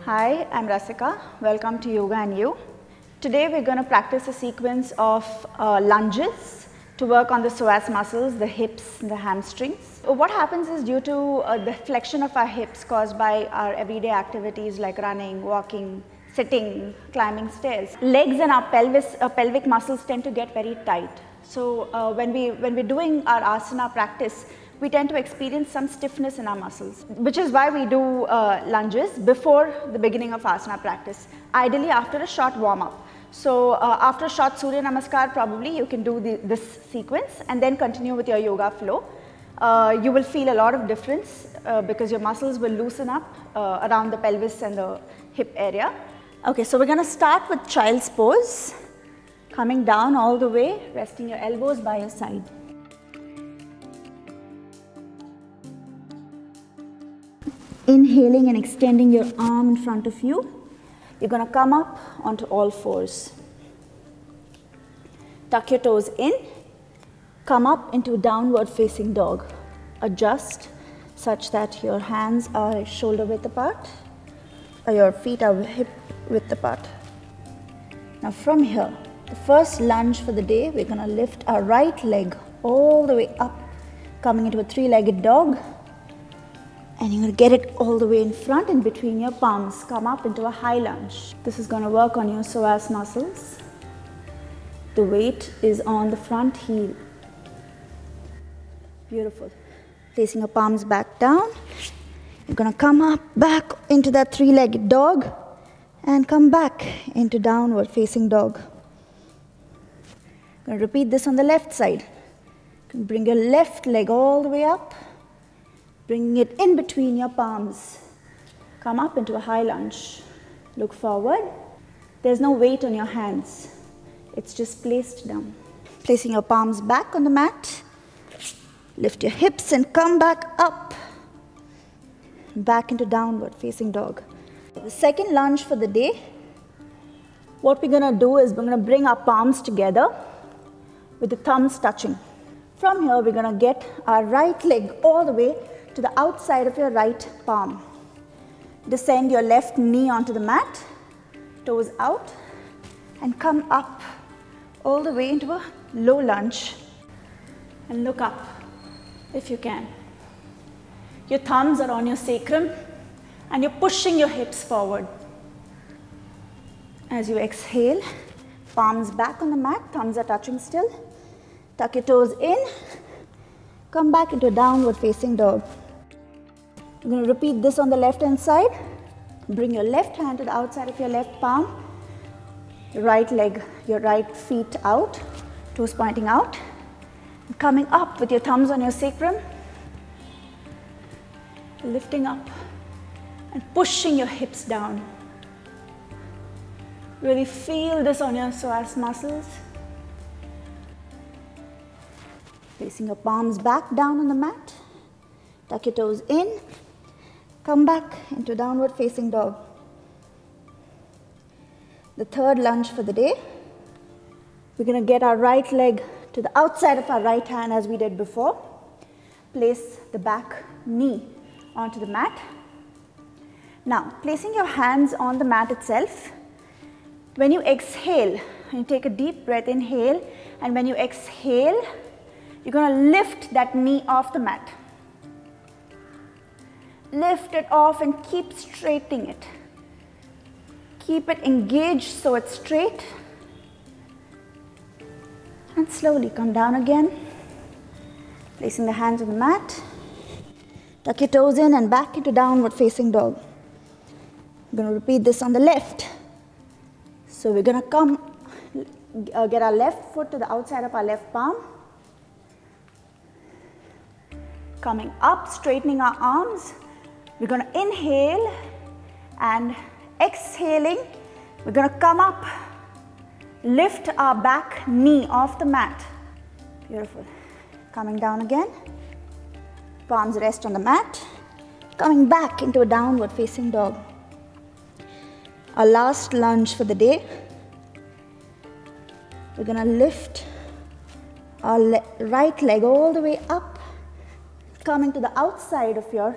Hi, I'm Rasika. Welcome to Yoga and You. Today we're going to practice a sequence of lunges to work on the psoas muscles, the hips, and the hamstrings. What happens is due to the flexion of our hips caused by our everyday activities like running, walking, sitting, climbing stairs, legs and our pelvic muscles tend to get very tight. So when we're doing our asana practice, we tend to experience some stiffness in our muscles, which is why we do lunges before the beginning of asana practice, ideally after a short warm-up. So after a short Surya Namaskar, probably you can do this sequence and then continue with your yoga flow. You will feel a lot of difference because your muscles will loosen up around the pelvis and the hip area. Okay, so we're going to start with child's pose, coming down all the way, resting your elbows by your side. Inhaling and extending your arm in front of you. You're going to come up onto all fours. Tuck your toes in. Come up into downward facing dog. Adjust such that your hands are shoulder width apart, or your feet are hip width apart. Now from here, the first lunge for the day, we're going to lift our right leg all the way up, coming into a three-legged dog. And you're going to get it all the way in front and between your palms. Come up into a high lunge. This is going to work on your psoas muscles. The weight is on the front heel. Beautiful. Placing your palms back down. You're going to come up back into that three-legged dog and come back into downward facing dog. Going to repeat this on the left side. You can bring your left leg all the way up. Bringing it in between your palms. Come up into a high lunge. Look forward. There's no weight on your hands. It's just placed down. Placing your palms back on the mat. Lift your hips and come back up. Back into downward facing dog. The second lunge for the day. What we're going to do is we're going to bring our palms together with the thumbs touching. From here, we're going to get our right leg all the way to the outside of your right palm. Descend your left knee onto the mat, toes out, and come up all the way into a low lunge. And look up if you can. Your thumbs are on your sacrum and you're pushing your hips forward. As you exhale, palms back on the mat, thumbs are touching still. Tuck your toes in, come back into downward facing dog. You're going to repeat this on the left hand side. Bring your left hand to the outside of your left palm. Your right leg, your right feet out, toes pointing out. And coming up with your thumbs on your sacrum. Lifting up and pushing your hips down. Really feel this on your psoas muscles. Placing your palms back down on the mat. Tuck your toes in. Come back into downward facing dog. The third lunge for the day. We're going to get our right leg to the outside of our right hand as we did before. Place the back knee onto the mat. Now, placing your hands on the mat itself. When you exhale, you take a deep breath, inhale, and when you exhale, you're going to lift that knee off the mat. Lift it off and keep straightening it. Keep it engaged so it's straight. And slowly come down again. Placing the hands on the mat. Tuck your toes in and back into downward facing dog. I'm going to repeat this on the left. So we're going to get our left foot to the outside of our left palm. Coming up, straightening our arms. We're going to inhale and exhaling. We're going to come up, lift our back knee off the mat. Beautiful. Coming down again. Palms rest on the mat. Coming back into a downward facing dog. Our last lunge for the day. We're going to lift our right leg all the way up, coming to the outside of your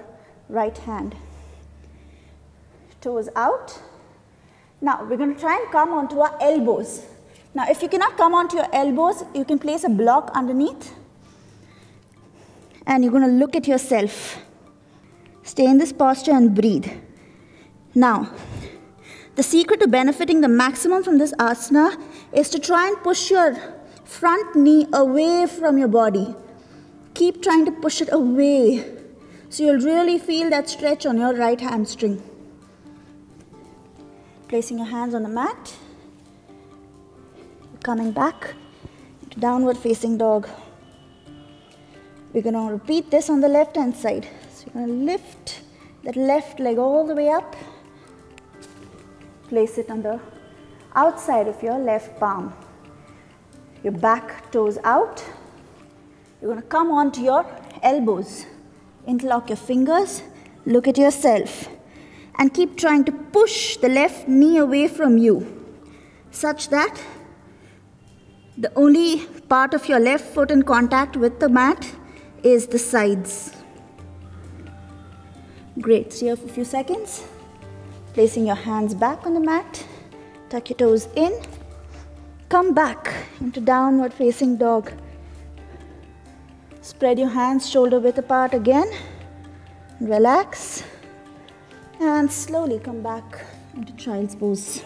right hand. toes out. Now we're going to try and come onto our elbows. Now if you cannot come onto your elbows, you can place a block underneath and you're going to look at yourself. Stay in this posture and breathe. Now, the secret to benefiting the maximum from this asana is to try and push your front knee away from your body. Keep trying to push it away so you'll really feel that stretch on your right hamstring. Placing your hands on the mat. Coming back to downward facing dog. We're going to repeat this on the left hand side. So you're going to lift that left leg all the way up. Place it on the outside of your left palm. Your back toes out. You're going to come onto your elbows. Interlock your fingers. Look at yourself. And keep trying to push the left knee away from you, such that the only part of your left foot in contact with the mat is the sides. Great. Stay here for a few seconds. Placing your hands back on the mat. Tuck your toes in. Come back into downward facing dog. Spread your hands shoulder width apart again. Relax. And slowly come back into child's pose.